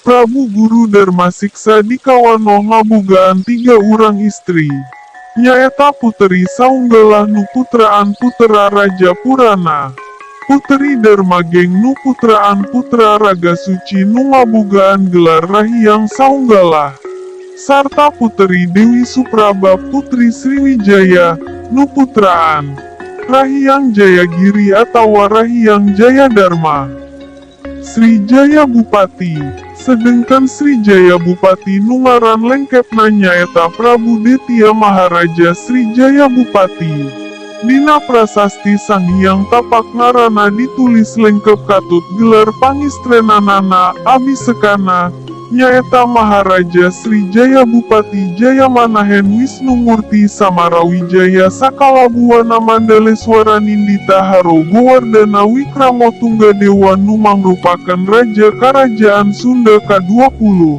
Prabu Guru Darmasiksa dikawano ngabogaan 3 urang istri. Nyaeta Puteri Saunggalah nu putraan Putra Raja Purana. Puteri Darmageng nu putraan Putra Raga Suci nu ngabogaan gelar Rahiang Saunggalah. Sarta Puteri Dewi Supraba Putri Sriwijaya nu putraan Rahiang Jayagiri atawa Rahiang Jayadharma. Srijaya Bupati, sedengkan Srijaya Bupati nu ngaran lengkepna nyaeta Prabu Detya Maharaja Srijaya Bupati. Dina prasasti Sanghyang Tapak ngaranna ditulis lengkep katut gelar pangistrenanana abisekana, nyaeta Maharaja Srijaya Bupati Jaya Manahen Wisnumurti Samarawijaya Sakalabuana Mandaleswara Nindita Haro Gowardana Wikramotunggadewa nu mangrupakan Raja Karajaan Sunda ke-20.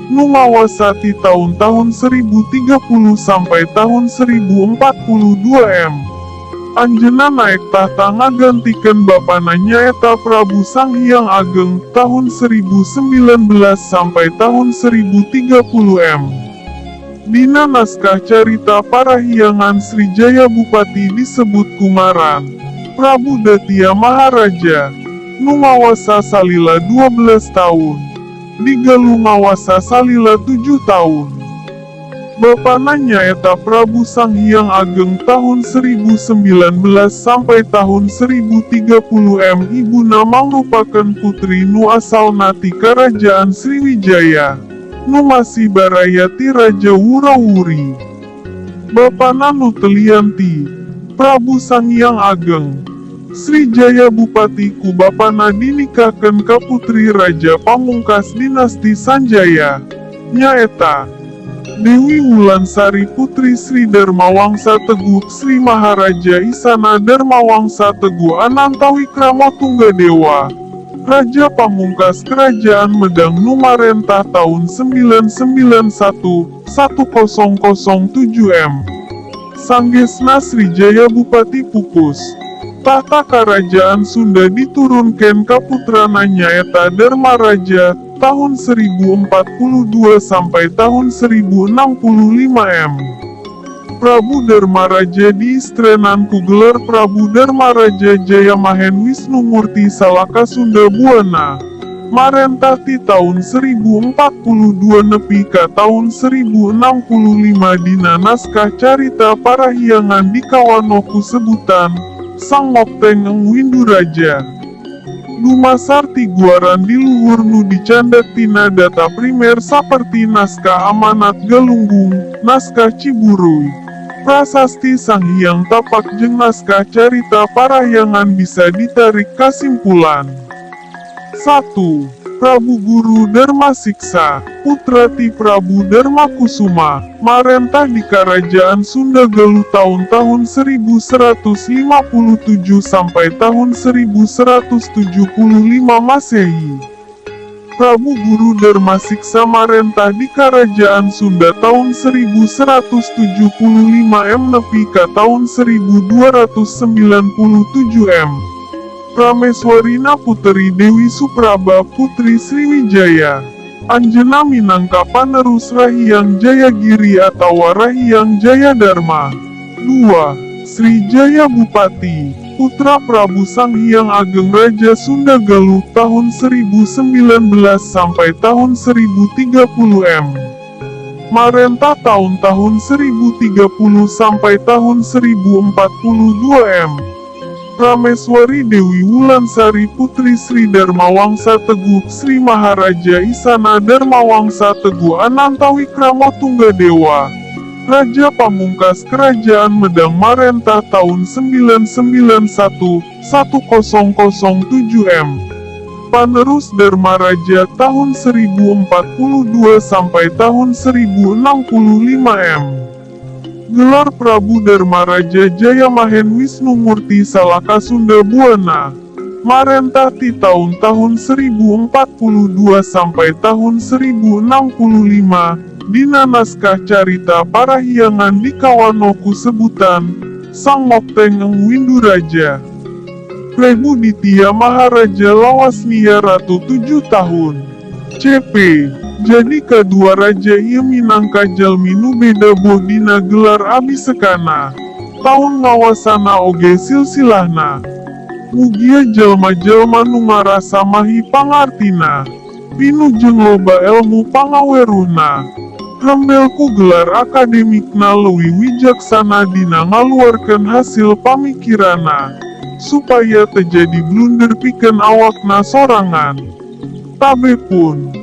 Nu ngawasati tahun-tahun 1030 sampai tahun 1042 M. Anjeunna naek tahta ngagantikan bapana nyaeta Prabu Sanghyang Ageng tahun 1019 sampai tahun 1030 M. Dina naskah carita Parahyangan Srijaya Bupati disebut kumaran Prabu Detya Maharaja nu ngawasa salila 12 tahun. Digalu ngawasa salila 7 tahun. Bapana nyaeta Prabu Sanghyang Ageng tahun 1019 sampai tahun 1030 M. Ibuna mangrupakan putri nu asalna ti Karajaan Sriwijaya, nu masih baraya ti Raja Wurawuri. Bapana nu telian ti Prabu Sanghyang Ageng Srijaya Bupati ku bapana dinikahkeun ka putri Raja Pamungkas Dinasti Sanjaya, nyaeta Dewi Wulansari Putri Sri Darmawangsa Teguh Sri Maharaja Isana Darmawangsa Teguh Anantawikramatunggadewa, Raja Pamungkas Kerajaan Medang Numarentah tahun 991-1007 M. Sanggesna Srijaya Bupati pupus. Tahta Karajaan Sunda diturunkan ka putrana nyaeta Dharmaraja tahun 1042 sampai tahun 1065 M. Prabu Dharmaraja diistrenan ku gelar Prabu Dharmaraja Jayamahen Wisnumurti Salaka Sunda Buana. Marentah ti tahun 1042 nepi ka tahun 1065 dina naskah carita Parahyangan dikawanoku sebutan Sang Mopteng Windu Raja. Lumasar ti guaran di luhur nu dicandak tina data primer saperti naskah Amanat Galunggung, naskah Ciburuy, prasasti Sanghyang Tapak jeung naskah carita Parahyangan bisa ditarik kasimpulan. 1. Prabu Guru Darmasiksa, putra ti Prabu Darmakusuma, marentah di Karajaan Sunda Galuh tahun-tahun 1157 sampai tahun 1175 Masehi. Prabu Guru Darmasiksa marentah di Karajaan Sunda tahun 1175 M nepi ka tahun 1297 M. Prameswarina Puteri Dewi Supraba Putri Sriwijaya. Anjeunna minangka panerus Rahiang Jayagiri atawa Rahiang Jayadharma. 2. Srijaya Bupati, putra Prabu Sanghyang Ageng Raja Sunda Galuh tahun 1019 sampai tahun 1030 M. Marentah tahun-tahun 1030 sampai tahun 1042 M. Prameswari Dewi Wulansari Putri Sri Darmawangsa Teguh Sri Maharaja Isana Darmawangsa Teguh Anantawikramatunggadewa, Raja Pamungkas Kerajaan Medang marentah tahun 991-1007 M. Panerus Dharmaraja tahun 1042 sampai tahun 1065 M. Gelar Prabu Dharmaraja Jayamahen Wisnumurti Salaka Sunda Buana. Marentah ti tahun-tahun 1042 sampai tahun 1065. Dina naskah carita Parahyangan dikawanoku sebutan Sang Mopteng Windu Raja. Prabu Ditya Maharaja Lawasmia Ratu 7 tahun. CP. Jadi kedua raja ieu minangka jalmi nu beda boh dina gelar abdi sekana. Tahun ngawasana oge silsilahna. Mugia jelma-jelma nu ngarasa mahi pangartina. Pinujeng loba ilmu pangaweruhna. Hambelku gelar akademikna leuwih wijaksana dina ngaluarkeun hasil pamikirana. Supaya terjadi blunder pikeun awakna sorangan. Tabe pun.